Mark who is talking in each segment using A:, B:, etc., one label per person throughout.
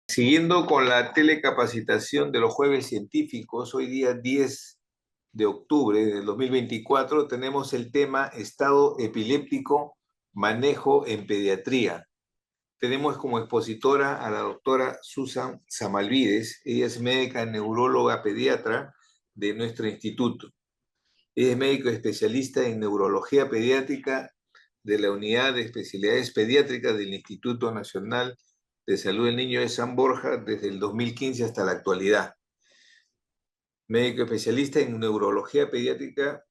A: Siguiendo con la telecapacitación de los jueves científicos, hoy día 10 de octubre del 2024 tenemos el tema estado epiléptico, manejo en pediatría. Tenemos como expositora a la doctora Susan Samalvides. Ella es médica neuróloga pediatra de nuestro instituto. Ella es médico especialista en neurología pediátrica de la Unidad de Especialidades Pediátricas del Instituto Nacional de Salud del Niño de San Borja desde el 2015 hasta la actualidad. Médico especialista en neurología pediátrica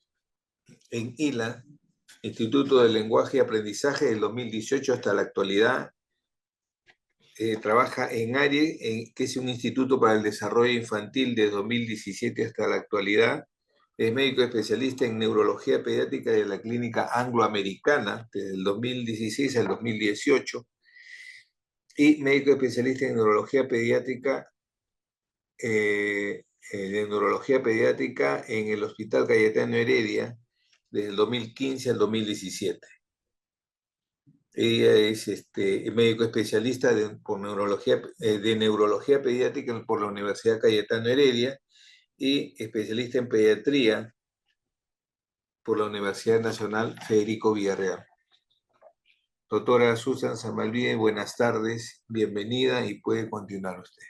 A: en ILA, Instituto de Lenguaje y Aprendizaje del 2018 hasta la actualidad. Trabaja en ARIE, que es un instituto para el desarrollo infantil de 2017 hasta la actualidad. Es médico especialista en neurología pediátrica de la Clínica Angloamericana desde el 2016 al 2018 y médico especialista en neurología pediátrica en el Hospital Cayetano Heredia desde el 2015 al 2017. Ella es médico especialista de neurología pediátrica por la Universidad Cayetano Heredia y especialista en pediatría por la Universidad Nacional Federico Villarreal. Doctora Susan Samalvides, buenas tardes, bienvenida y puede continuar usted.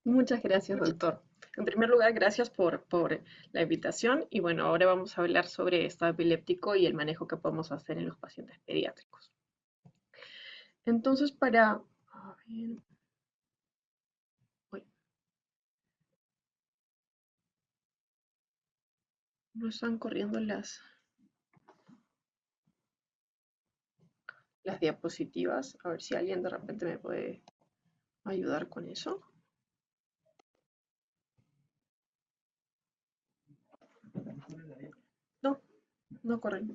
B: Muchas gracias, doctor. En primer lugar, gracias por la invitación y bueno, ahora vamos a hablar sobre estado epiléptico y el manejo que podemos hacer en los pacientes pediátricos. Entonces, no están corriendo las diapositivas. A ver si alguien de repente me puede ayudar con eso. No, no corren.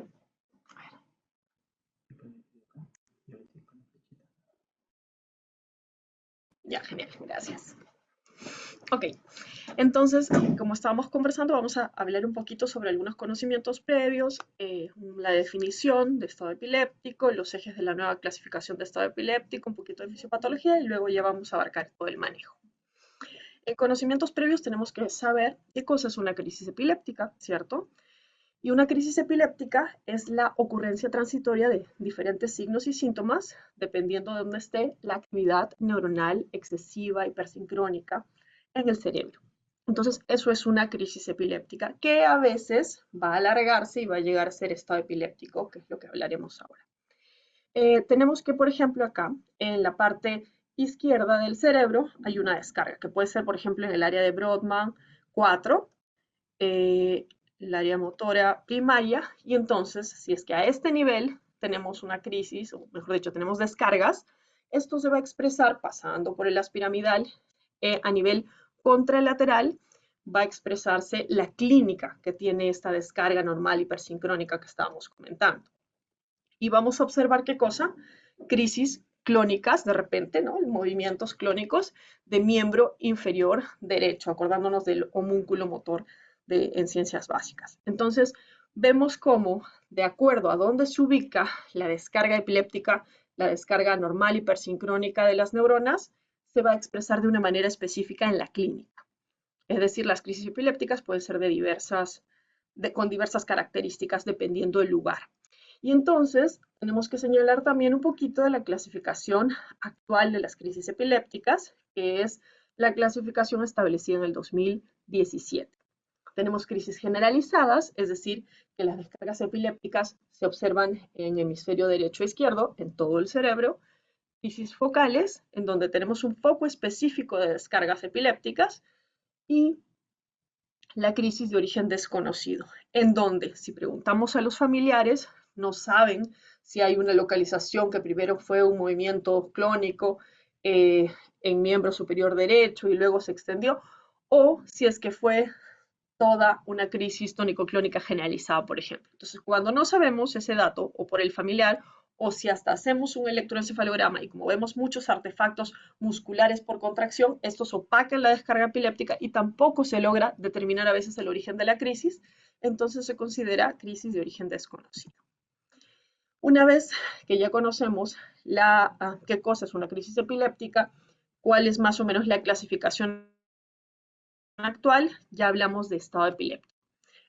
B: Ya, genial, gracias. Ok, entonces, como estábamos conversando, vamos a hablar un poquito sobre algunos conocimientos previos, la definición de estado epiléptico, los ejes de la nueva clasificación de estado epiléptico, un poquito de fisiopatología y luego ya vamos a abarcar todo el manejo. En conocimientos previos tenemos que saber qué cosa es una crisis epiléptica, ¿cierto? Y una crisis epiléptica es la ocurrencia transitoria de diferentes signos y síntomas, dependiendo de dónde esté la actividad neuronal excesiva, hipersincrónica en el cerebro. Entonces, eso es una crisis epiléptica que a veces va a alargarse y va a llegar a ser estado epiléptico, que es lo que hablaremos ahora. Tenemos que, por ejemplo, acá, en la parte izquierda del cerebro, hay una descarga, que puede ser, por ejemplo, en el área de Brodmann 4, el área motora primaria, y entonces, si es que a este nivel tenemos una crisis, o mejor dicho, tenemos descargas, esto se va a expresar pasando por el aspiramidal a nivel contralateral, va a expresarse la clínica que tiene esta descarga normal hipersincrónica que estábamos comentando. Y vamos a observar qué cosa, crisis clónicas de repente, ¿no? Movimientos clónicos de miembro inferior derecho, acordándonos del homúnculo motor en ciencias básicas. Entonces, vemos cómo, de acuerdo a dónde se ubica la descarga epiléptica, la descarga normal hipersincrónica de las neuronas, se va a expresar de una manera específica en la clínica. Es decir, las crisis epilépticas pueden ser con diversas características dependiendo del lugar. Y entonces tenemos que señalar también un poquito de la clasificación actual de las crisis epilépticas, que es la clasificación establecida en el 2017. Tenemos crisis generalizadas, es decir, que las descargas epilépticas se observan en hemisferio derecho e izquierdo, en todo el cerebro. Crisis focales, en donde tenemos un foco específico de descargas epilépticas. Y la crisis de origen desconocido, en donde, si preguntamos a los familiares, no saben si hay una localización que primero fue un movimiento clónico en miembro superior derecho y luego se extendió, o si es que fue toda una crisis tónico-clónica generalizada, por ejemplo. Entonces, cuando no sabemos ese dato, o por el familiar, o si hasta hacemos un electroencefalograma y como vemos muchos artefactos musculares por contracción, estos opacan la descarga epiléptica y tampoco se logra determinar a veces el origen de la crisis, entonces se considera crisis de origen desconocido. Una vez que ya conocemos qué cosa es una crisis epiléptica, ¿Cuál es más o menos la clasificación actual? Ya hablamos de estado epiléptico.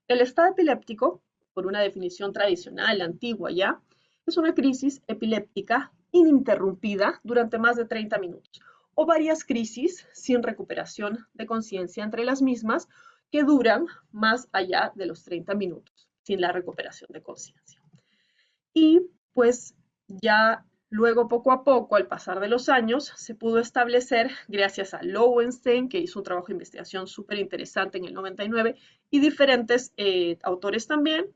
B: El estado epiléptico, por una definición tradicional, antigua ya, es una crisis epiléptica ininterrumpida durante más de 30 minutos o varias crisis sin recuperación de conciencia entre las mismas que duran más allá de los 30 minutos sin la recuperación de conciencia. Y pues ya luego poco a poco, al pasar de los años, se pudo establecer, gracias a Lowenstein, que hizo un trabajo de investigación súper interesante en el 99, y diferentes autores también,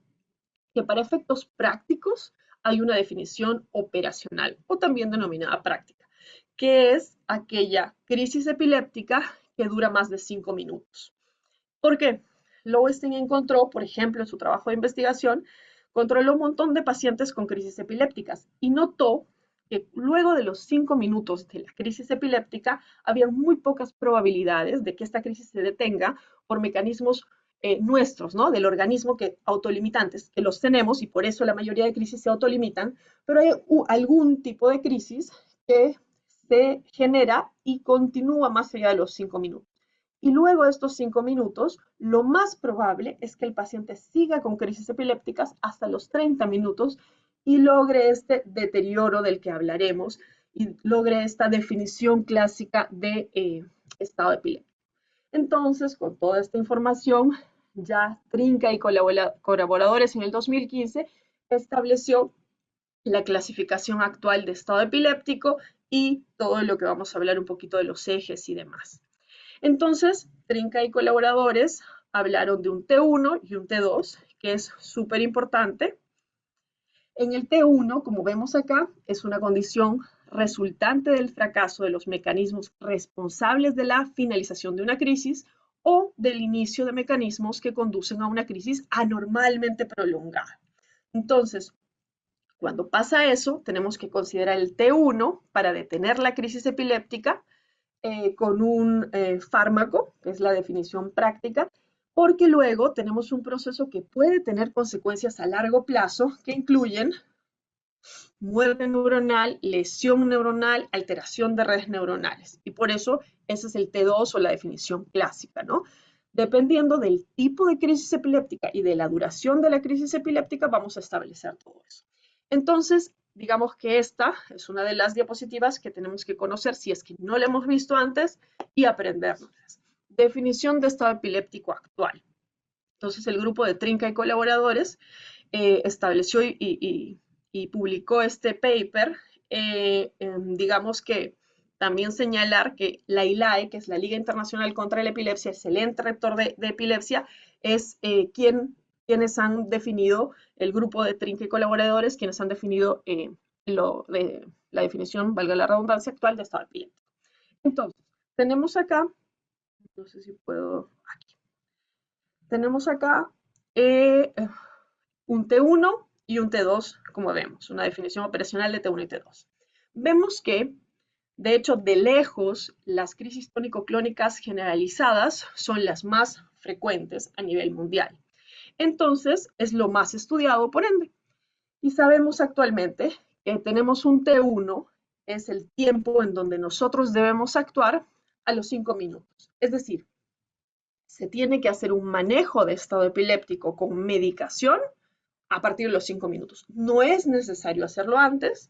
B: que para efectos prácticos hay una definición operacional o también denominada práctica, que es aquella crisis epiléptica que dura más de 5 minutos. ¿Por qué? Lowenstein encontró, por ejemplo, en su trabajo de investigación, controló un montón de pacientes con crisis epilépticas y notó que luego de los 5 minutos de la crisis epiléptica había muy pocas probabilidades de que esta crisis se detenga por mecanismos nuestros, ¿no? Del organismo que autolimitantes, que los tenemos y por eso la mayoría de crisis se autolimitan, pero hay algún tipo de crisis que se genera y continúa más allá de los 5 minutos. Y luego de estos 5 minutos, lo más probable es que el paciente siga con crisis epilépticas hasta los 30 minutos y logre este deterioro del que hablaremos y logre esta definición clásica de estado epiléptico. Entonces, con toda esta información, ya Trinca y colaboradores en el 2015 estableció la clasificación actual de estado epiléptico y todo lo que vamos a hablar un poquito de los ejes y demás. Entonces, Trinca y colaboradores hablaron de un T1 y un T2, que es súper importante. En el T1, como vemos acá, es una condición resultante del fracaso de los mecanismos responsables de la finalización de una crisis o del inicio de mecanismos que conducen a una crisis anormalmente prolongada. Entonces, cuando pasa eso, tenemos que considerar el T1 para detener la crisis epiléptica con un fármaco, que es la definición práctica, porque luego tenemos un proceso que puede tener consecuencias a largo plazo que incluyen muerte neuronal, lesión neuronal, alteración de redes neuronales. Y por eso ese es el T2 o la definición clásica, ¿no? Dependiendo del tipo de crisis epiléptica y de la duración de la crisis epiléptica, vamos a establecer todo eso. Entonces, digamos que esta es una de las diapositivas que tenemos que conocer si es que no la hemos visto antes y aprendernos. Definición de estado epiléptico actual. Entonces, el grupo de Trinca y colaboradores estableció y publicó este paper. Digamos que también señalar que la ILAE, que es la Liga Internacional contra la Epilepsia, excelente rector de epilepsia, es quienes han definido, el grupo de Trinca y colaboradores, quienes han definido la definición, valga la redundancia, actual de estado epiléptico. Entonces, tenemos acá, no sé si puedo, aquí, tenemos acá un T1 y un T2, como vemos, una definición operacional de T1 y T2. Vemos que, de hecho, de lejos, las crisis tónico-clónicas generalizadas son las más frecuentes a nivel mundial. Entonces, es lo más estudiado por ende. Y sabemos actualmente que tenemos un T1, es el tiempo en donde nosotros debemos actuar a los 5 minutos. Es decir, se tiene que hacer un manejo de estado epiléptico con medicación a partir de los 5 minutos. No es necesario hacerlo antes,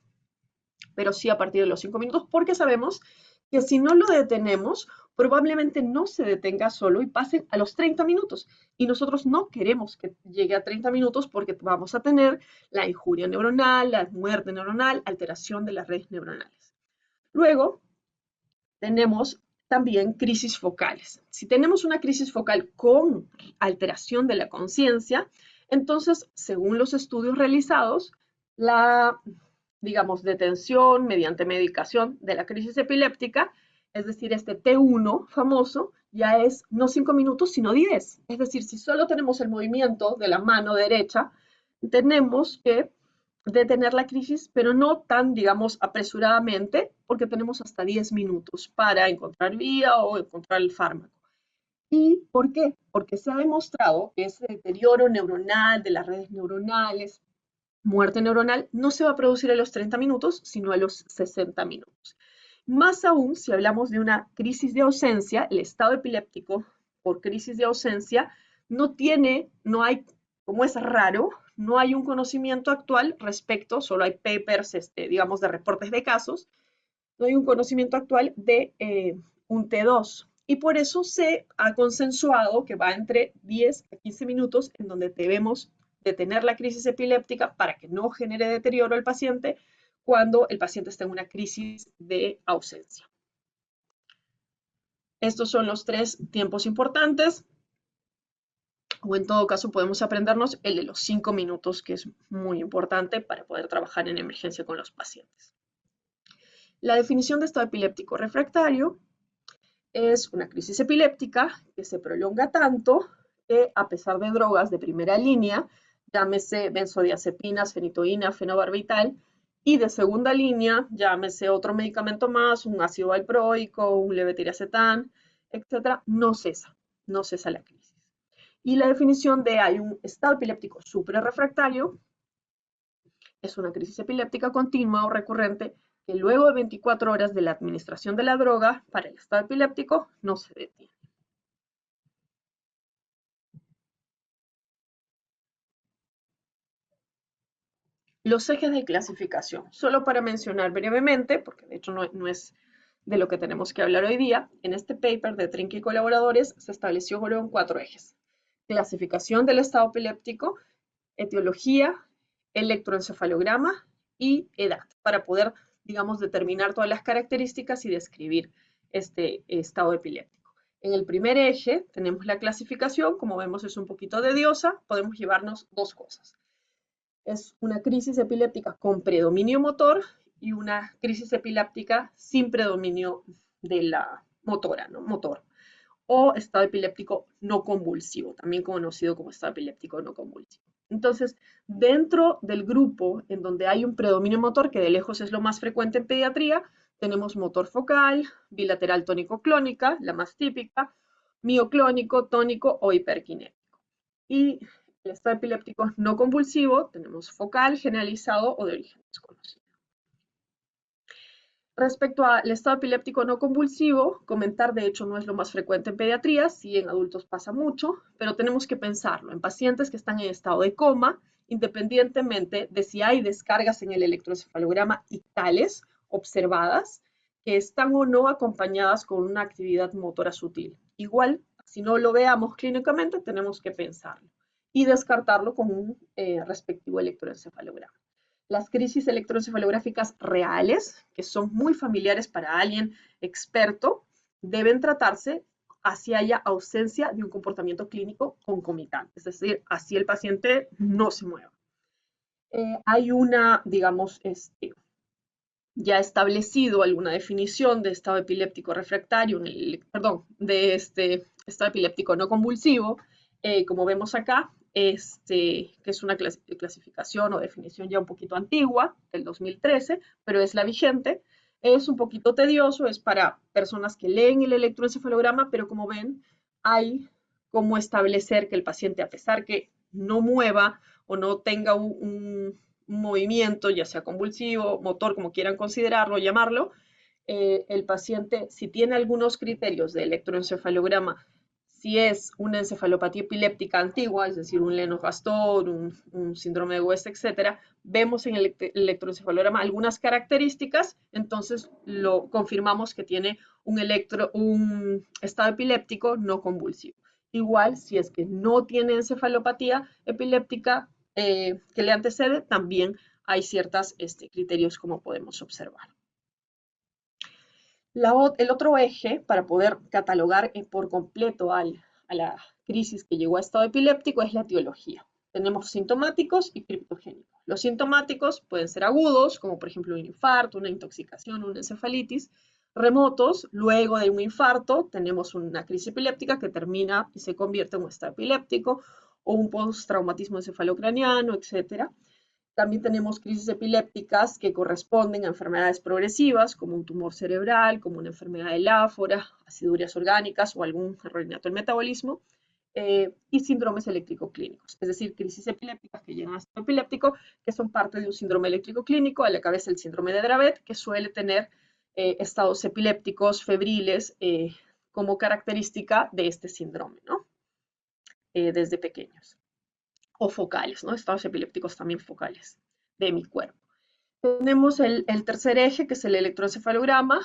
B: pero sí a partir de los 5 minutos, porque sabemos que si no lo detenemos, probablemente no se detenga solo y pase a los 30 minutos. Y nosotros no queremos que llegue a 30 minutos porque vamos a tener la injuria neuronal, la muerte neuronal, alteración de las redes neuronales. Luego, tenemos también crisis focales. Si tenemos una crisis focal con alteración de la conciencia, entonces, según los estudios realizados, la, digamos, detención mediante medicación de la crisis epiléptica, es decir, este T1 famoso, ya es no 5 minutos, sino 10. Es decir, si solo tenemos el movimiento de la mano derecha, tenemos que detener la crisis, pero no tan, digamos, apresuradamente, porque tenemos hasta 10 minutos para encontrar vía o encontrar el fármaco. ¿Y por qué? Porque se ha demostrado que ese deterioro neuronal de las redes neuronales, muerte neuronal, no se va a producir a los 30 minutos, sino a los 60 minutos. Más aún si hablamos de una crisis de ausencia, el estado epiléptico por crisis de ausencia no hay, como es raro, no hay un conocimiento actual respecto, solo hay papers, digamos, de reportes de casos, no hay un conocimiento actual de un T2. Y por eso se ha consensuado que va entre 10 a 15 minutos en donde debemos detener la crisis epiléptica para que no genere deterioro al paciente cuando el paciente está en una crisis de ausencia. Estos son los 3 tiempos importantes, o en todo caso podemos aprendernos el de los 5 minutos, que es muy importante para poder trabajar en emergencia con los pacientes. La definición de estado epiléptico refractario es una crisis epiléptica que se prolonga tanto que a pesar de drogas de primera línea, llámese benzodiazepinas, fenitoína, fenobarbital, y de segunda línea, llámese otro medicamento más, un ácido valproico, un levetiracetam, etcétera, no cesa la crisis. Y la definición de hay un estado epiléptico suprarrefractario es una crisis epiléptica continua o recurrente que luego de 24 horas de la administración de la droga para el estado epiléptico no se detiene. Los ejes de clasificación, solo para mencionar brevemente, porque de hecho no es de lo que tenemos que hablar hoy día, en este paper de Trinca y colaboradores se estableció en 4 ejes. Clasificación del estado epiléptico, etiología, electroencefalograma y edad, para poder, digamos, determinar todas las características y describir este estado epiléptico. En el primer eje tenemos la clasificación, como vemos es un poquito tediosa, podemos llevarnos 2 cosas. Es una crisis epiléptica con predominio motor y una crisis epiléptica sin predominio de la motora, ¿no? Motor. O estado epiléptico no convulsivo, también conocido como estado epiléptico no convulsivo. Entonces, dentro del grupo en donde hay un predominio motor, que de lejos es lo más frecuente en pediatría, tenemos motor focal, bilateral tónico-clónica, la más típica, mioclónico, tónico o hiperkinético. Y el estado epiléptico no convulsivo, tenemos focal, generalizado o de origen desconocido. Respecto al estado epiléptico no convulsivo, comentar de hecho no es lo más frecuente en pediatría, sí en adultos pasa mucho, pero tenemos que pensarlo en pacientes que están en estado de coma, independientemente de si hay descargas en el electroencefalograma ictales observadas, que están o no acompañadas con una actividad motora sutil. Igual, si no lo veamos clínicamente, tenemos que pensarlo y descartarlo con un respectivo electroencefalograma. Las crisis electroencefalográficas reales, que son muy familiares para alguien experto, deben tratarse así haya ausencia de un comportamiento clínico concomitante, es decir, así el paciente no se mueva. Hay una, digamos, ya establecido alguna definición de estado epiléptico refractario, de estado epiléptico no convulsivo, como vemos acá, que es una clasificación o definición ya un poquito antigua, del 2013, pero es la vigente. Es un poquito tedioso, es para personas que leen el electroencefalograma, pero como ven, hay cómo establecer que el paciente, a pesar que no mueva o no tenga un movimiento, ya sea convulsivo, motor, como quieran considerarlo, llamarlo, el paciente, si tiene algunos criterios de electroencefalograma, si es una encefalopatía epiléptica antigua, es decir, un Lennox-Gastaut, un síndrome de West, etcétera, vemos en el electroencefalograma algunas características, entonces lo confirmamos que tiene un estado epiléptico no convulsivo. Igual, si es que no tiene encefalopatía epiléptica que le antecede, también hay ciertos criterios como podemos observar. El otro eje para poder catalogar por completo a la crisis que llegó a estado epiléptico es la etiología. Tenemos sintomáticos y criptogénicos. Los sintomáticos pueden ser agudos, como por ejemplo un infarto, una intoxicación, una encefalitis. Remotos, luego de un infarto, tenemos una crisis epiléptica que termina y se convierte en un estado epiléptico, o un postraumatismo encefalocraniano, etc. También tenemos crisis epilépticas que corresponden a enfermedades progresivas, como un tumor cerebral, como una enfermedad de Láfora, aciduриas orgánicas o algún error innato del metabolismo, y síndromes eléctrico-clínicos, es decir, crisis epilépticas que llegan a estado epiléptico, que son parte de un síndrome eléctrico clínico, a la cabeza el síndrome de Dravet, que suele tener estados epilépticos febriles como característica de este síndrome, ¿no? Desde pequeños. O focales, ¿no? Estados epilépticos también focales de mi cuerpo. Tenemos el tercer eje, que es el electroencefalograma,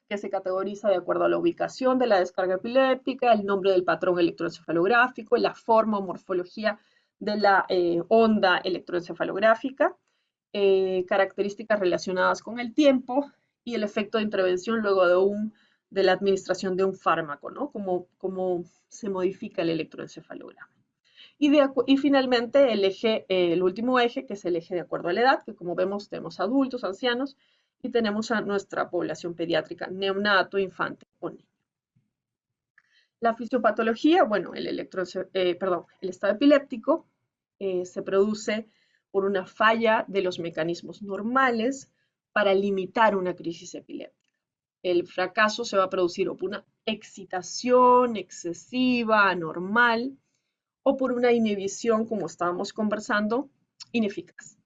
B: que se categoriza de acuerdo a la ubicación de la descarga epiléptica, el nombre del patrón electroencefalográfico, la forma o morfología de la onda electroencefalográfica, características relacionadas con el tiempo y el efecto de intervención luego de la administración de un fármaco, ¿no? Cómo se modifica el electroencefalograma. Y finalmente el último eje, que es el eje de acuerdo a la edad, que como vemos tenemos adultos, ancianos, y tenemos a nuestra población pediátrica, neonato, infante o niño. La fisiopatología, bueno, el estado epiléptico se produce por una falla de los mecanismos normales para limitar una crisis epiléptica. El fracaso se va a producir o por una excitación excesiva, anormal, o por una inhibición, como estábamos conversando, ineficaz.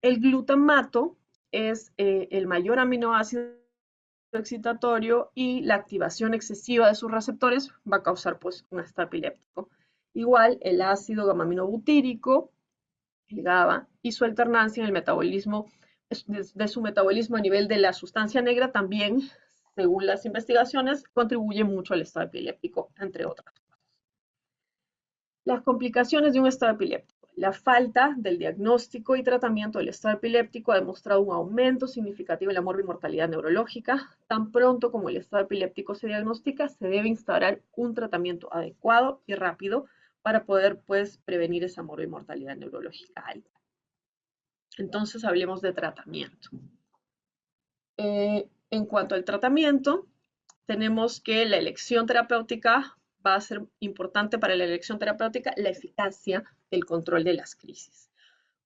B: El glutamato es el mayor aminoácido excitatorio y la activación excesiva de sus receptores va a causar pues, un estado epiléptico. Igual el ácido gamma-aminobutírico, el GABA, y su alternancia en el metabolismo, de su metabolismo a nivel de la sustancia negra también, según las investigaciones, contribuye mucho al estado epiléptico, entre otras. Las complicaciones de un estado epiléptico. La falta del diagnóstico y tratamiento del estado epiléptico ha demostrado un aumento significativo en la morbimortalidad neurológica. Tan pronto como el estado epiléptico se diagnostica, se debe instaurar un tratamiento adecuado y rápido para poder, pues, prevenir esa morbimortalidad neurológica alta. Entonces, hablemos de tratamiento. En cuanto al tratamiento, tenemos que la elección terapéutica va a ser importante para la elección terapéutica la eficacia del control de las crisis,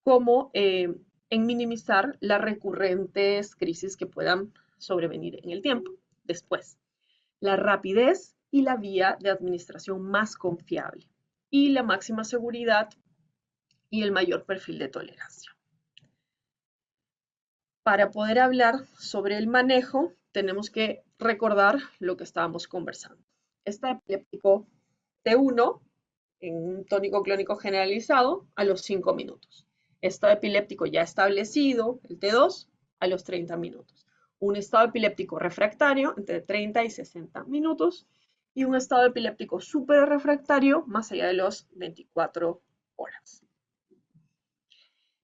B: como en minimizar las recurrentes crisis que puedan sobrevenir en el tiempo después, la rapidez y la vía de administración más confiable y la máxima seguridad y el mayor perfil de tolerancia. Para poder hablar sobre el manejo, tenemos que recordar lo que estábamos conversando. Está epiléptico T1 en un tónico clónico generalizado a los 5 minutos. Estado epiléptico ya establecido, el T2, a los 30 minutos. Un estado epiléptico refractario entre 30 y 60 minutos y un estado epiléptico súper refractario más allá de los 24 horas.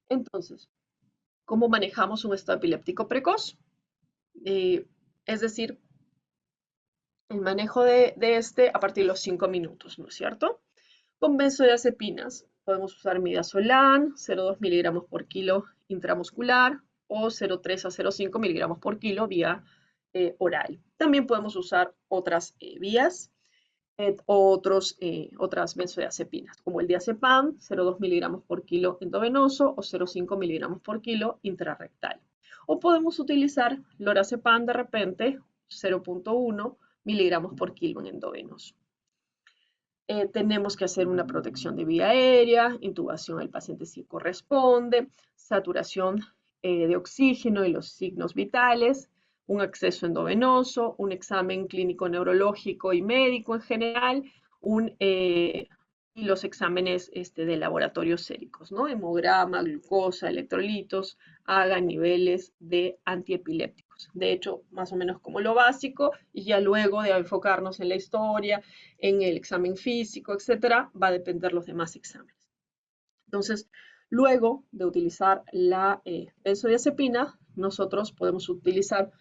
B: Entonces, ¿cómo manejamos un estado epiléptico precoz? Es decir, el manejo de este a partir de los 5 minutos, ¿no es cierto? Con benzodiazepinas podemos usar midazolam, 0,2 miligramos por kilo intramuscular o 0,3 a 0,5 miligramos por kilo vía oral. También podemos usar otras vías o otras benzodiazepinas, como el diazepam, 0,2 miligramos por kilo endovenoso o 0,5 miligramos por kilo intrarrectal. O podemos utilizar lorazepam de repente, 0,1 miligramos por kilo en endovenoso. Tenemos que hacer una protección de vía aérea, intubación al paciente si corresponde, saturación de oxígeno y los signos vitales, un acceso endovenoso, un examen clínico neurológico y médico en general, y los exámenes de laboratorio séricos, ¿no? Hemograma, glucosa, electrolitos, hagan niveles de antiepilépticos. De hecho, más o menos como lo básico, y ya luego de enfocarnos en la historia, en el examen físico, etcétera, va a depender los demás exámenes. Entonces, luego de utilizar la benzodiazepina, nosotros podemos utilizar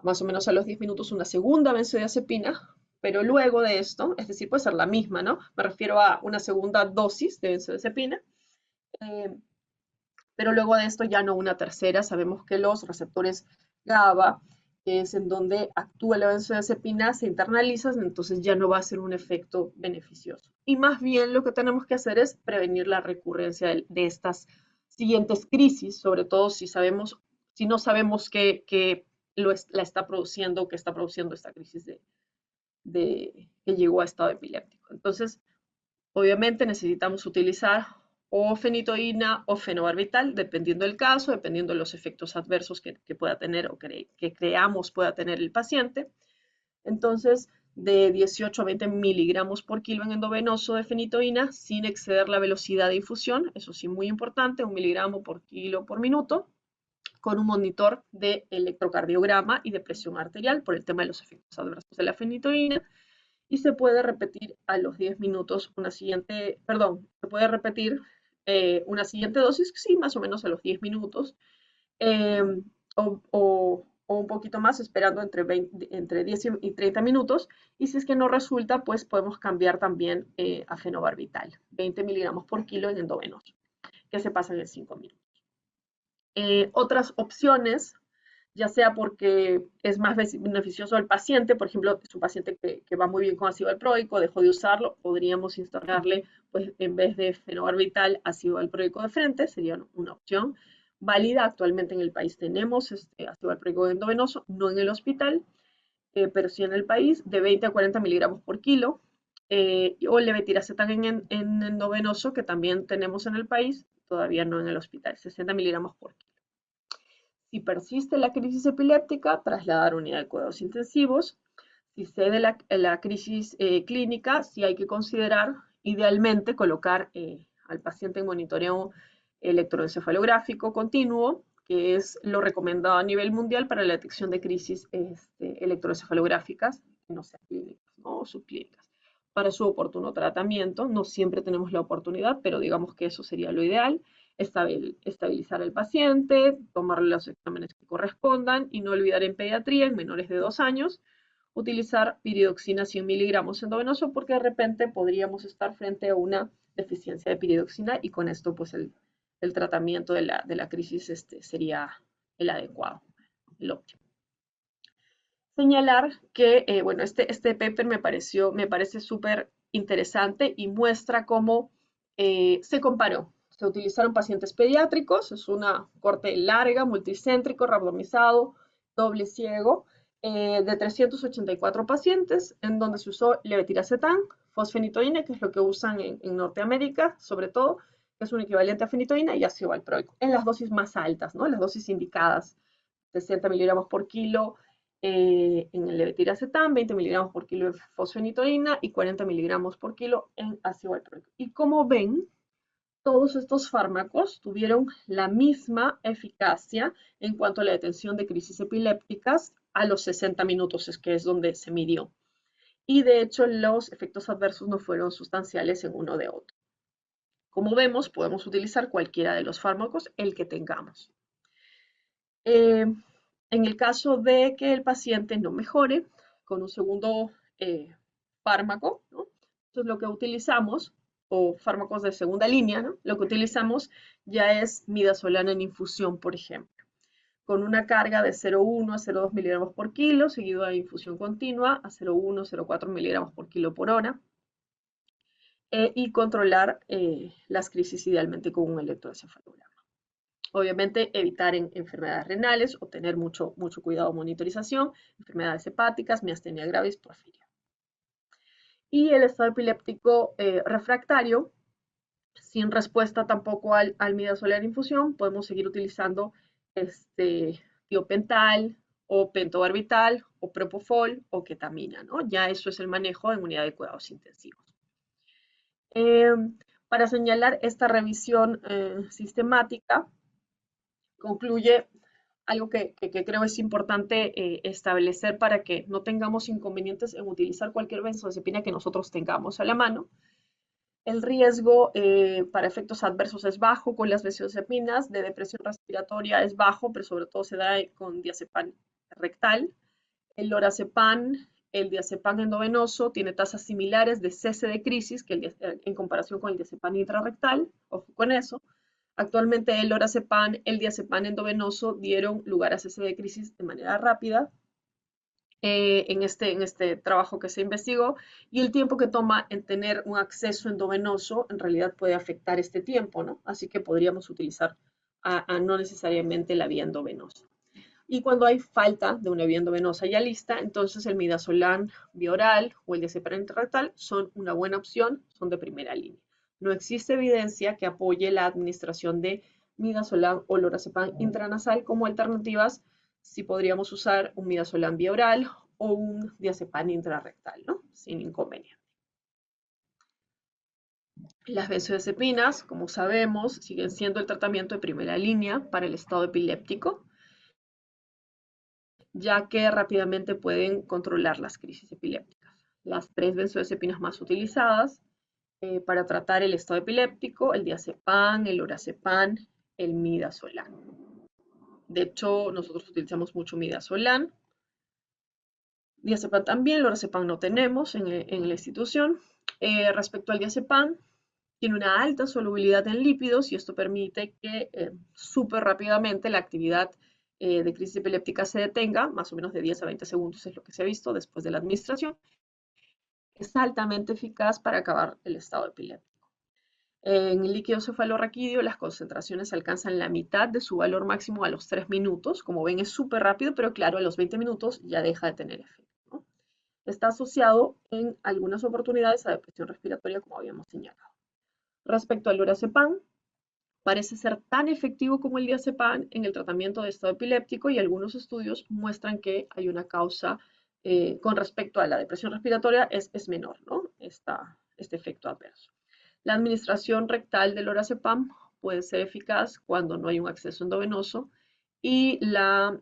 B: más o menos a los 10 minutos una segunda benzodiazepina, pero luego de esto, es decir, puede ser la misma, ¿no? Me refiero a una segunda dosis de benzodiazepina, pero luego de esto ya no una tercera. Sabemos que los receptores GABA, que es en donde actúa la benzodiazepina, se internalizan, entonces ya no va a ser un efecto beneficioso. Y más bien lo que tenemos que hacer es prevenir la recurrencia de estas siguientes crisis, sobre todo si no sabemos que la está produciendo, que está produciendo esta crisis que llegó a estado epiléptico. Entonces, obviamente necesitamos utilizar o fenitoína o fenobarbital, dependiendo del caso, dependiendo de los efectos adversos que pueda tener o que creamos pueda tener el paciente. Entonces, de 18 a 20 miligramos por kilo en endovenoso de fenitoína sin exceder la velocidad de infusión, eso sí muy importante, 1 miligramo por kilo por minuto, con un monitor de electrocardiograma y de presión arterial por el tema de los efectos adversos de la fenitoína. Y se puede repetir a los 10 minutos una siguiente, perdón, se puede repetir una siguiente dosis, sí, más o menos a los 10 minutos, eh, o un poquito más, esperando entre 10 y 30 minutos. Y si es que no resulta, pues podemos cambiar también a fenobarbital, 20 miligramos por kilo en endovenoso, que se pasan en 5 minutos. Otras opciones, ya sea porque es más beneficioso al paciente, por ejemplo, es un paciente que va muy bien con ácido valproico, dejó de usarlo, podríamos instalarle, pues en vez de fenobarbital, ácido valproico de frente, sería una opción válida. Actualmente en el país tenemos ácido valproico endovenoso, no en el hospital, pero sí en el país, de 20 a 40 miligramos por kilo, o levetiracetam en endovenoso, que también tenemos en el país, todavía no en el hospital, 60 miligramos por kilo. Si persiste la crisis epiléptica, trasladar unidad de cuidados intensivos. Si cede la crisis clínica, sí hay que considerar, idealmente, colocar al paciente en monitoreo electroencefalográfico continuo, que es lo recomendado a nivel mundial para la detección de crisis electroencefalográficas, que no sean clínicas, ¿no? O subclínicas, para su oportuno tratamiento. No siempre tenemos la oportunidad, pero digamos que eso sería lo ideal. Estabilizar al paciente, tomarle los exámenes que correspondan y no olvidar en pediatría, en menores de 2 años, utilizar piridoxina 100 miligramos endovenoso, porque de repente podríamos estar frente a una deficiencia de piridoxina y con esto pues el tratamiento de la crisis sería el adecuado, el óptimo. Señalar que, bueno, este paper me parece súper interesante y muestra cómo se comparó. Se utilizaron pacientes pediátricos, es una corte larga, multicéntrico, randomizado, doble ciego, de 384 pacientes, en donde se usó levetiracetam, fosfenitoína, que es lo que usan en Norteamérica, sobre todo, que es un equivalente a fenitoína, y ácido valproico, en las dosis más altas, ¿no? Las dosis indicadas, 60 miligramos por kilo en el levetiracetam, 20 miligramos por kilo de fosfenitoína y 40 miligramos por kilo en ácido valproico. Y como ven, todos estos fármacos tuvieron la misma eficacia en cuanto a la detención de crisis epilépticas a los 60 minutos, que es donde se midió. Y de hecho, los efectos adversos no fueron sustanciales en uno de otro. Como vemos, podemos utilizar cualquiera de los fármacos, el que tengamos. En el caso de que el paciente no mejore con un segundo fármaco, ¿no? Entonces lo que utilizamos, o fármacos de segunda línea, ¿no? Lo que utilizamos ya es midazolam en infusión, por ejemplo, con una carga de 0,1 a 0,2 miligramos por kilo, seguido de infusión continua a 0,1 a 0,4 miligramos por kilo por hora, y controlar las crisis idealmente con un electroencefalograma. Obviamente evitar enfermedades renales o tener mucho cuidado, monitorización, enfermedades hepáticas, miastenia gravis, porfiria. Y el estado epiléptico refractario, sin respuesta tampoco al midazolam infusión, podemos seguir utilizando tiopental o pentobarbital o propofol o ketamina, ¿no? Ya eso es el manejo en unidad de cuidados intensivos. Para señalar esta revisión sistemática, concluye algo que creo es importante establecer para que no tengamos inconvenientes en utilizar cualquier benzodiazepina que nosotros tengamos a la mano. El riesgo para efectos adversos es bajo con las benzodiazepinas, de depresión respiratoria es bajo, pero sobre todo se da con diazepam rectal. El lorazepam, el diazepam endovenoso, tiene tasas similares de cese de crisis que en comparación con el diazepam intrarrectal, ojo con eso. Actualmente el lorazepam, el diazepam endovenoso dieron lugar a cese de crisis de manera rápida en este trabajo que se investigó, y el tiempo que toma en tener un acceso endovenoso en realidad puede afectar este tiempo, ¿no? Así que podríamos utilizar no necesariamente la vía endovenosa. Y cuando hay falta de una vía endovenosa ya lista, entonces el midazolam bioral o el diazepam intrarrectal son una buena opción, son de primera línea. No existe evidencia que apoye la administración de midazolam o lorazepam intranasal como alternativas si podríamos usar un midazolam vía oral o un diazepam intrarrectal, ¿no? Sin inconveniente. Las benzodiazepinas, como sabemos, siguen siendo el tratamiento de primera línea para el estado epiléptico, ya que rápidamente pueden controlar las crisis epilépticas. Las tres benzodiazepinas más utilizadas para tratar el estado epiléptico, el diazepam, el lorazepam, el midazolam. De hecho, nosotros utilizamos mucho midazolam. Diazepam también, lorazepam no tenemos en la institución. Respecto al diazepam, tiene una alta solubilidad en lípidos y esto permite que súper rápidamente la actividad de crisis epiléptica se detenga, más o menos de 10 a 20 segundos es lo que se ha visto después de la administración. Es altamente eficaz para acabar el estado epiléptico. En el líquido cefalorraquídeo las concentraciones alcanzan la mitad de su valor máximo a los 3 minutos. Como ven, es súper rápido, pero claro, a los 20 minutos ya deja de tener efecto, ¿no? Está asociado en algunas oportunidades a depresión respiratoria, como habíamos señalado. Respecto al lorazepam, parece ser tan efectivo como el diazepam en el tratamiento de estado epiléptico y algunos estudios muestran que hay una causa con respecto a la depresión respiratoria es menor, ¿no? Este efecto adverso. La administración rectal del lorazepam puede ser eficaz cuando no hay un acceso endovenoso y la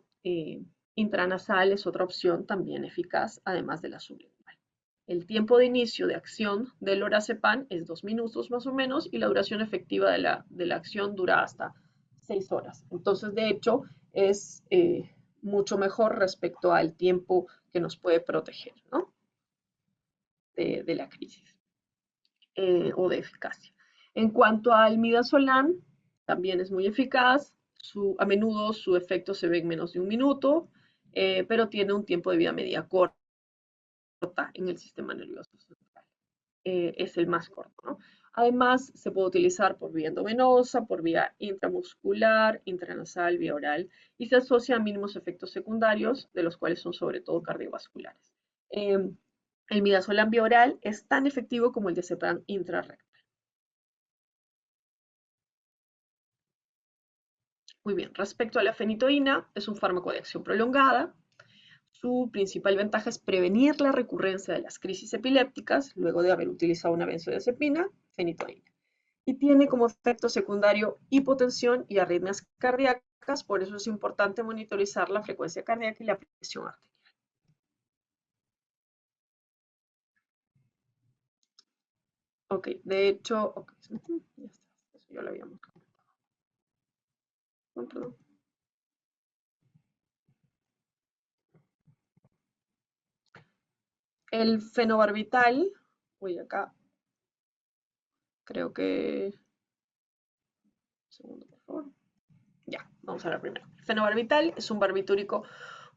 B: intranasal es otra opción también eficaz, además de la sublingual. El tiempo de inicio de acción del lorazepam es 2 minutos más o menos y la duración efectiva de la acción dura hasta 6 horas. Entonces, de hecho, es mucho mejor respecto al tiempo que nos puede proteger, ¿no? de la crisis o de eficacia. En cuanto al midazolam, también es muy eficaz. A menudo su efecto se ve en menos de 1 minuto, pero tiene un tiempo de vida media corta en el sistema nervioso central. Es el más corto, ¿no? Además, se puede utilizar por vía endovenosa, por vía intramuscular, intranasal, vía oral, y se asocia a mínimos efectos secundarios, de los cuales son sobre todo cardiovasculares. El midazolam vía oral es tan efectivo como el diazepam intrarrectal. Muy bien, respecto a la fenitoína, es un fármaco de acción prolongada. Su principal ventaja es prevenir la recurrencia de las crisis epilépticas luego de haber utilizado una benzodiazepina, fenitoína. Y tiene como efecto secundario hipotensión y arritmias cardíacas, por eso es importante monitorizar la frecuencia cardíaca y la presión arterial. Ok, de hecho, okay, ya está, eso ya lo habíamos comentado. No, perdón. El fenobarbital, voy acá, creo que, segundo por favor, ya, vamos a ver primero. El fenobarbital es un barbitúrico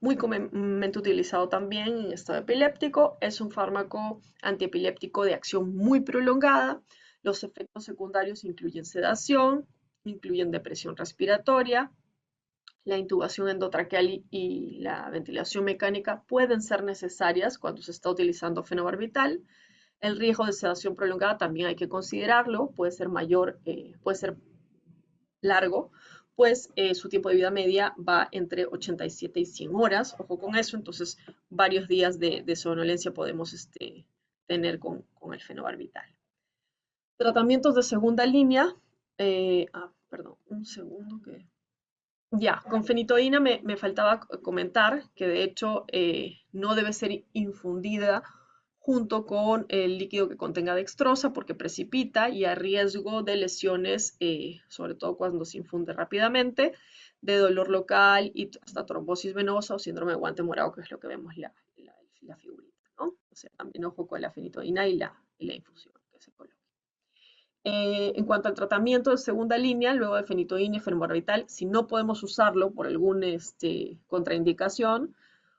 B: muy comúnmente utilizado también en estado epiléptico. Es un fármaco antiepiléptico de acción muy prolongada. Los efectos secundarios incluyen sedación, incluyen depresión respiratoria, la intubación endotraqueal y la ventilación mecánica pueden ser necesarias cuando se está utilizando fenobarbital. El riesgo de sedación prolongada también hay que considerarlo, puede ser mayor, puede ser largo, pues su tiempo de vida media va entre 87 y 100 horas. Ojo con eso, entonces varios días de somnolencia podemos tener con el fenobarbital. Tratamientos de segunda línea. Perdón, un segundo que... Ya, con fenitoína me faltaba comentar que de hecho no debe ser infundida junto con el líquido que contenga dextrosa porque precipita y a riesgo de lesiones, sobre todo cuando se infunde rápidamente, de dolor local y hasta trombosis venosa o síndrome de guante morado, que es lo que vemos la figurita, ¿no? O sea, también ojo con la fenitoína y la infusión que se coloca. En cuanto al tratamiento de segunda línea, luego de fenitoína y fenobarbital, si no podemos usarlo por alguna contraindicación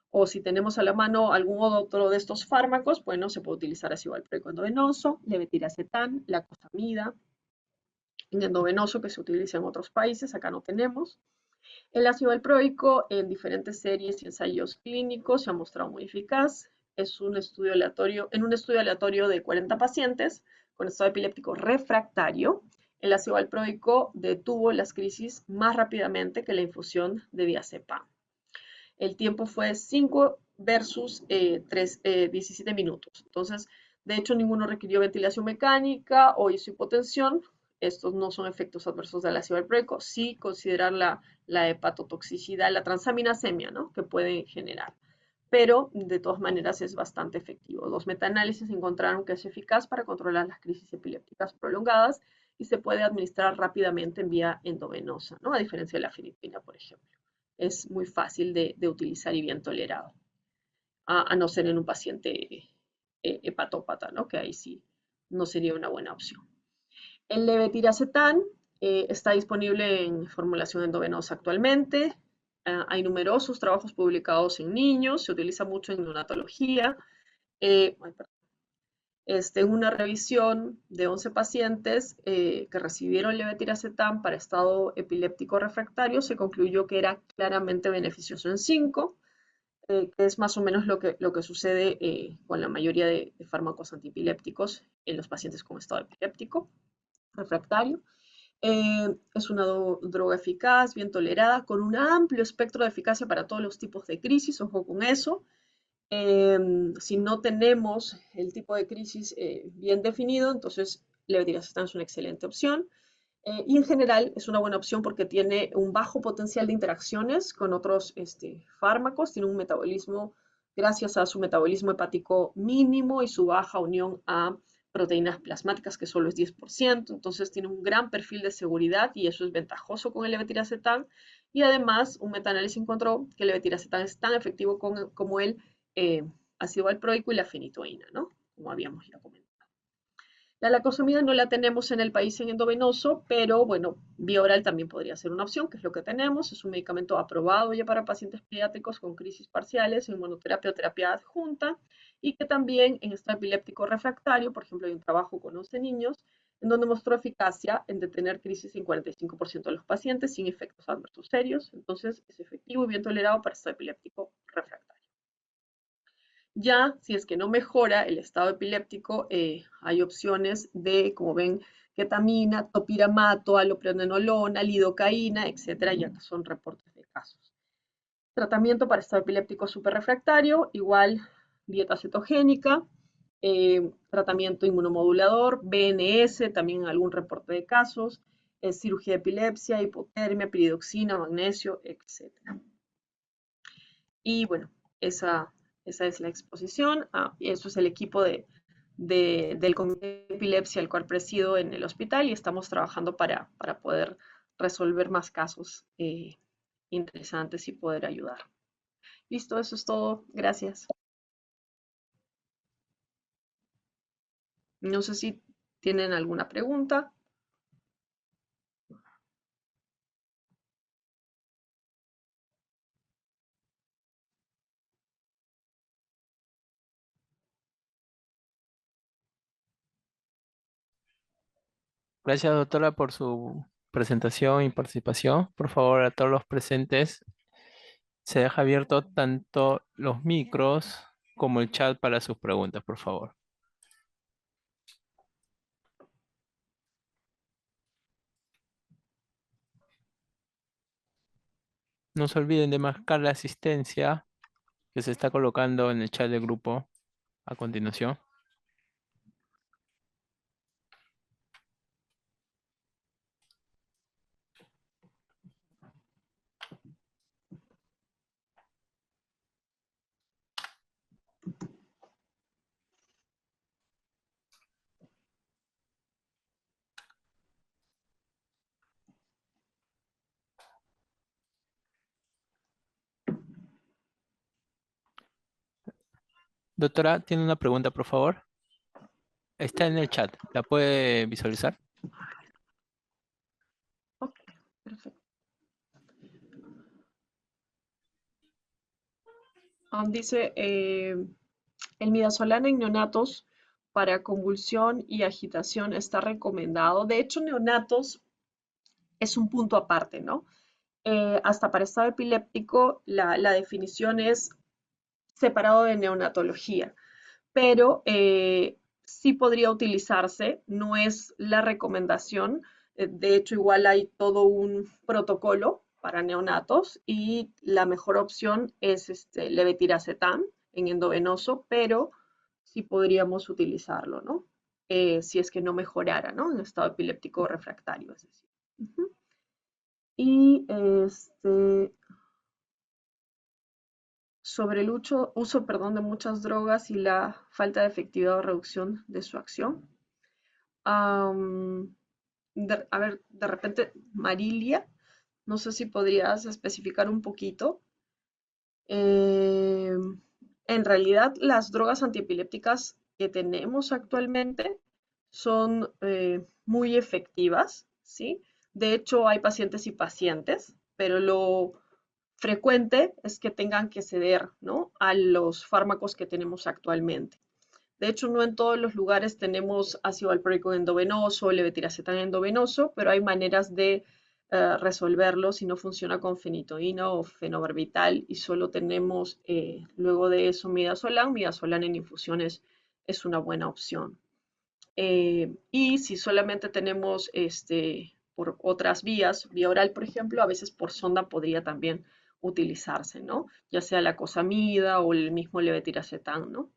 B: o si tenemos a la mano algún otro de estos fármacos, bueno, se puede utilizar ácido valproico endovenoso, levetiracetam, lacosamida, en endovenoso que se utiliza en otros países, acá no tenemos. El ácido valproico en diferentes series y ensayos clínicos se ha mostrado muy eficaz. Es un estudio aleatorio, en un estudio aleatorio de 40 pacientes, con estado epiléptico refractario, el ácido valproico detuvo las crisis más rápidamente que la infusión de diazepam. El tiempo fue 5 versus 17 minutos. Entonces, de hecho, ninguno requirió ventilación mecánica o hizo hipotensión. Estos no son efectos adversos del ácido valproico. Sí considerar la hepatotoxicidad, la transaminasemia, ¿no?, que puede generar. Pero, de todas maneras, es bastante efectivo. Los metaanálisis encontraron que es eficaz para controlar las crisis epilépticas prolongadas y se puede administrar rápidamente en vía endovenosa, ¿no?, a diferencia de la fenipina, por ejemplo. Es muy fácil de utilizar y bien tolerado, a no ser en un paciente hepatópata, ¿no?, que ahí sí no sería una buena opción. El levetiracetam está disponible en formulación endovenosa actualmente. Hay numerosos trabajos publicados en niños, se utiliza mucho en neonatología. En una revisión de 11 pacientes que recibieron levetiracetam para estado epiléptico refractario, se concluyó que era claramente beneficioso en 5, que es más o menos lo que sucede con la mayoría de fármacos antiepilépticos en los pacientes con estado epiléptico refractario. Es una droga eficaz, bien tolerada, con un amplio espectro de eficacia para todos los tipos de crisis, ojo con eso. Si no tenemos el tipo de crisis bien definido, entonces levetiracetam es una excelente opción. Y en general es una buena opción porque tiene un bajo potencial de interacciones con otros fármacos, tiene un metabolismo, gracias a su metabolismo hepático mínimo y su baja unión a proteínas plasmáticas, que solo es 10%, entonces tiene un gran perfil de seguridad y eso es ventajoso con el levetiracetam. Y además, un metaanálisis encontró que el levetiracetam es tan efectivo como el ácido valproico y la fenitoína, ¿no?, como habíamos ya comentado. La lacosomida no la tenemos en el país en endovenoso, pero bueno, vía oral también podría ser una opción, que es lo que tenemos. Es un medicamento aprobado ya para pacientes pediátricos con crisis parciales, en monoterapia o terapia adjunta, y que también en estado epiléptico refractario, por ejemplo, hay un trabajo con 11 niños, en donde mostró eficacia en detener crisis en 45% de los pacientes sin efectos adversos serios. Entonces, es efectivo y bien tolerado para estado epiléptico refractario. Ya, si es que no mejora el estado epiléptico, hay opciones de, como ven, ketamina, topiramato, allopurinol, lidocaína, etcétera, ya que son reportes de casos. Tratamiento para estado epiléptico superrefractario, igual dieta cetogénica, tratamiento inmunomodulador, BNS, también algún reporte de casos, cirugía de epilepsia, hipotermia, piridoxina, magnesio, etcétera. Y bueno, esa es la exposición. Y eso es el equipo del Comité de Epilepsia, al cual presido en el hospital, y estamos trabajando para poder resolver más casos interesantes y poder ayudar. Listo, eso es todo. Gracias. No sé si tienen alguna pregunta.
C: Gracias, doctora, por su presentación y participación. Por favor, a todos los presentes, se deja abierto tanto los micros como el chat para sus preguntas, por favor. No se olviden de marcar la asistencia que se está colocando en el chat del grupo a continuación. Doctora, ¿tiene una pregunta, por favor? Está en el chat. ¿La puede visualizar?
B: Ok, perfecto. Dice, el midazolam en neonatos para convulsión y agitación está recomendado. De hecho, neonatos es un punto aparte, ¿no? Hasta para estado epiléptico, la definición es separado de neonatología, pero sí podría utilizarse, no es la recomendación. De hecho, igual hay todo un protocolo para neonatos y la mejor opción es levetiracetam en endovenoso, pero sí podríamos utilizarlo, ¿no? Si es que no mejorara, ¿no? En estado epiléptico refractario, es decir. Ujú. Y sobre el uso, perdón, de muchas drogas y la falta de efectividad o reducción de su acción. Am, a ver, de repente, Marilia, no sé si podrías especificar un poquito. Eh, en realidad, las drogas antiepilépticas que tenemos actualmente son muy efectivas, ¿sí? De hecho, hay pacientes y pacientes, pero lo frecuente es que tengan que ceder, ¿no?, a los fármacos que tenemos actualmente. De hecho, no en todos los lugares tenemos ácido valproico endovenoso, levetiracetam endovenoso, pero hay maneras de resolverlo si no funciona con fenitoína o fenobarbital y solo tenemos luego de eso midazolam. Midazolam en infusiones es una buena opción. Y si solamente tenemos por otras vías, vía oral, por ejemplo, a veces por sonda podría también utilizarse, ¿no? Ya sea la cosamida o el mismo levetiracetam, ¿no?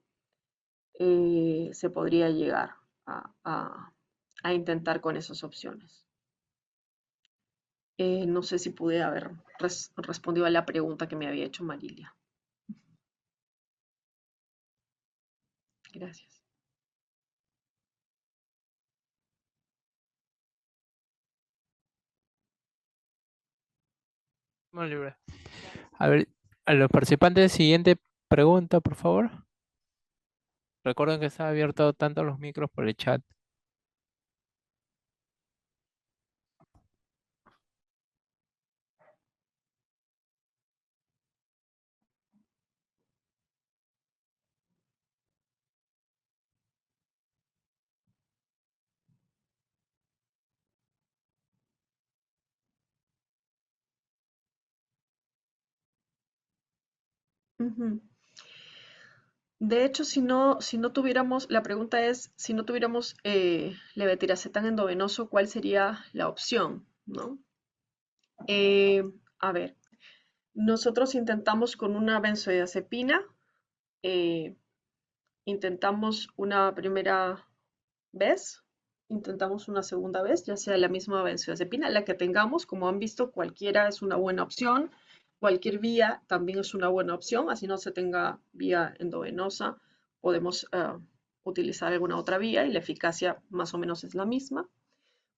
B: Se podría llegar a intentar con esas opciones. No sé si pude haber respondido a la pregunta que me había hecho Marilia. Gracias.
C: Muy libre. A ver, a los participantes, siguiente pregunta, por favor. Recuerden que está abierto tanto los micros por el chat.
B: Ujú. De hecho, si no tuviéramos, la pregunta es, si no tuviéramos levetiracetam endovenoso, ¿cuál sería la opción? ¿No? Eh, a ver, nosotros intentamos con una benzodiazepina, eh, intentamos una primera vez, intentamos una segunda vez, ya sea la misma benzodiazepina, la que tengamos, como han visto, cualquiera es una buena opción, cualquier vía también es una buena opción, así no se tenga vía endovenosa, podemos utilizar alguna otra vía y la eficacia más o menos es la misma.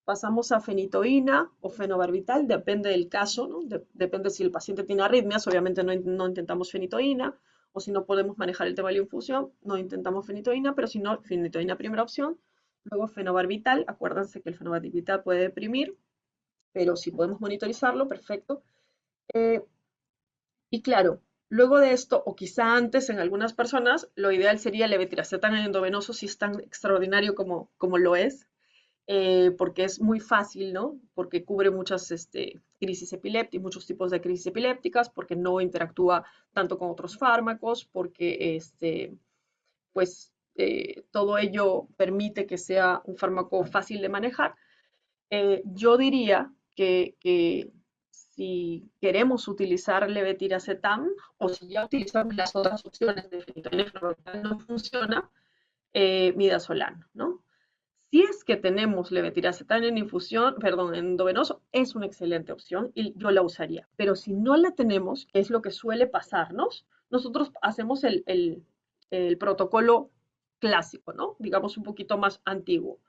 B: Pasamos a fenitoína o fenobarbital, depende del caso, ¿no? Depende si el paciente tiene arritmias, obviamente no intentamos fenitoína, o si no podemos manejar el tema de la infusión, no intentamos fenitoína, pero si no, fenitoína primera opción, luego fenobarbital, acuérdense que el fenobarbital puede deprimir, pero si podemos monitorizarlo, perfecto. Eh, y claro, luego de esto, o quizá antes en algunas personas, lo ideal sería levetiracetam endovenoso si es tan extraordinario como lo es, porque es muy fácil, ¿no? Porque cubre muchas crisis epilépticas, muchos tipos de crisis epilépticas, porque no interactúa tanto con otros fármacos, porque pues todo ello permite que sea un fármaco fácil de manejar. Yo diría que si queremos utilizar levetiracetam o si ya utilizamos las otras opciones de fentanilo no funciona, midazolam, ¿no? Si es que tenemos levetiracetam en infusión, perdón, en endovenoso, es una excelente opción y yo la usaría. Pero si no la tenemos, que es lo que suele pasarnos, nosotros hacemos el protocolo clásico, ¿no? Digamos un poquito más antiguo.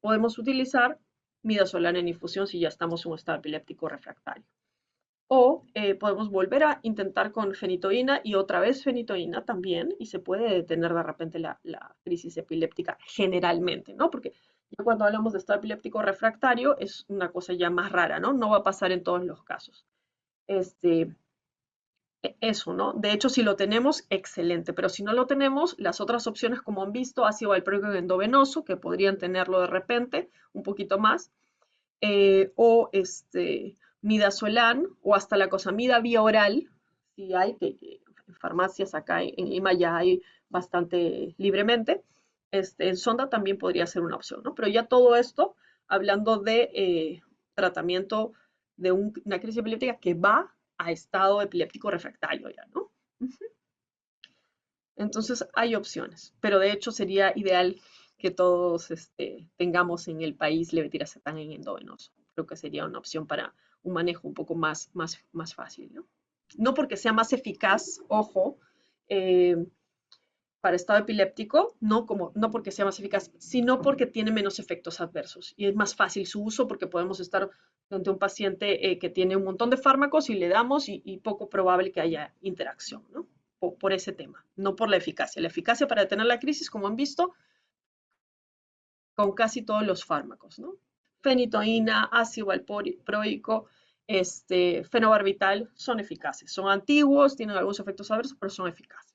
B: Podemos utilizar midazolam en infusión si ya estamos en un estado epiléptico refractario. O podemos volver a intentar con fenitoína y otra vez fenitoína también, y se puede detener de repente la crisis epiléptica generalmente, ¿no? Porque ya cuando hablamos de estado epiléptico refractario es una cosa ya más rara, ¿no? No va a pasar en todos los casos. Este, eso, ¿no? De hecho, si lo tenemos, excelente, pero si no lo tenemos, las otras opciones, como han visto, ácido valproico endovenoso, que podrían tenerlo de repente, un poquito más, o midazolam o hasta la cosamida vía oral, si hay, que en farmacias acá en Lima ya hay bastante libremente, en sonda también podría ser una opción, ¿no? Pero ya todo esto, hablando de tratamiento de una crisis epiléptica que va a estado epiléptico refractario ya, ¿no? Entonces hay opciones, pero de hecho sería ideal que todos tengamos en el país levetiracetam en endovenoso. Creo que sería una opción para un manejo un poco más fácil, ¿no? No porque sea más eficaz, ojo, eh, para estado epiléptico, no porque sea más eficaz, sino porque tiene menos efectos adversos y es más fácil su uso porque podemos estar frente a un paciente que tiene un montón de fármacos y le damos y poco probable que haya interacción, ¿no? Por ese tema, no por la eficacia. La eficacia para detener la crisis, como han visto, con casi todos los fármacos, ¿no? Fenitoína, ácido valproico, fenobarbital son eficaces. Son antiguos, tienen algunos efectos adversos, pero son eficaces.